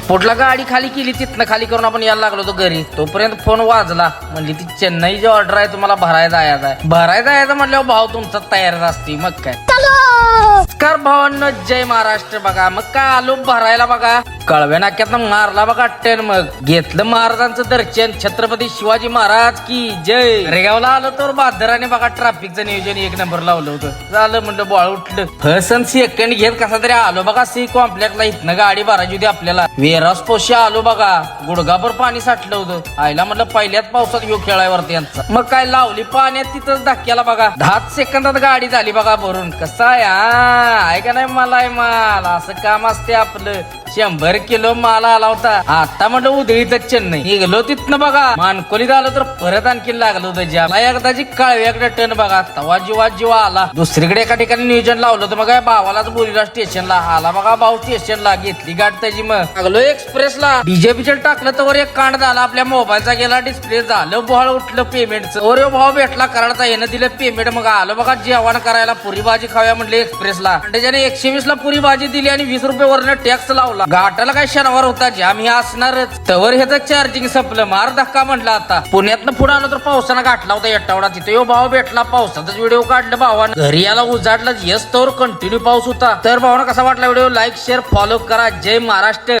पुढला गाडी खाली केली, तिथनं खाली करून आपण यायला लागलो होतो घरी. तोपर्यंत फोन वाजला. म्हणली ती चेन्नईची ऑर्डर आहे, तुम्हाला भरायला जायचं आहे. भरायला जायचं म्हटल्यावर भाऊ तुमचा तयारच असते. मग काय नमस्कार भावांनो, जय महाराष्ट्र. बघा मग काय आलो भरायला. बघा कळव्या नाक्यातनं मारला बघा टन. मग घेतलं महाराजांचं दर्शन. छत्रपती शिवाजी महाराज की जय. रेगावला आलो तर बादराने बघा ट्रॅफिकचं नियोजन एक नंबर लावलं होतं. झालं म्हणलं बॉळ उठलं. फसन सेकंड घेत कसा तरी आलो बघा सी कॉम्प्लेक्सला. इथनं गाडी भरायची होती आपल्याला. वेरास पोशी आलो बघा. गुडघाभर पाणी साठलं होतं. आईला म्हटलं पहिल्याच पावसात येऊ खेळायवरती यांचा. मग काय लावली पाण्यात तिथंच धक्क्याला बघा. 10 सेकंदात गाडी झाली बघा भरून. कसं आहे का नाही मला माल असं काम असते आपलं. 100 किलो माल आला होता. आता म्हटलं उधळीतच चेन्नई. निघलो तिथनं बघा. मानकोलीत आलो तर परत आणखी लागलं होतं ज्याला एकदाची कळव्याकडे टन बघा. तवा जीवा आला. दुसरीकडे एका ठिकाणी नियोजन लावलं होतं. मग भावालाच बोलीला स्टेशनला आला बघा. भाऊ स्टेशनला घेतली गाठ त्याची. मग लागलो एक्सप्रेसला. डीजे बिजे टाकलं तर एक कांड झाला. आपल्या मोबाईलचा गेला डिस्प्ले. झालं बॉल उठलं पेमेंटचं. ओरे भाव भेटला कराडचा. येणं दिलं पेमेंट. मग आलो बघा जेवण करायला. पुरी भाजी खाऊया म्हणले एक्सप्रेसला. त्याच्याने 120 ला पुरी भाजी दिली आणि 20 रुपये वरनं टॅक्स लावला. घाटाला काय शनिवार होता जाम हे असणारच. तवर ह्याचं चार्जिंग संपलं. मार धक्का म्हटलं आता. पुण्यातनं पुढे आलो तर पावसानं घातला होता एटावडा. तिथे यो भाव भेटला. पावसाचाच व्हिडिओ काढलं भावानं. घरी याला उजाडला. यस तोवर कंटिन्यू पाऊस होता. तर भावानं कसा वाटला व्हिडिओ लाईक शेअर फॉलो करा. जय महाराष्ट्र.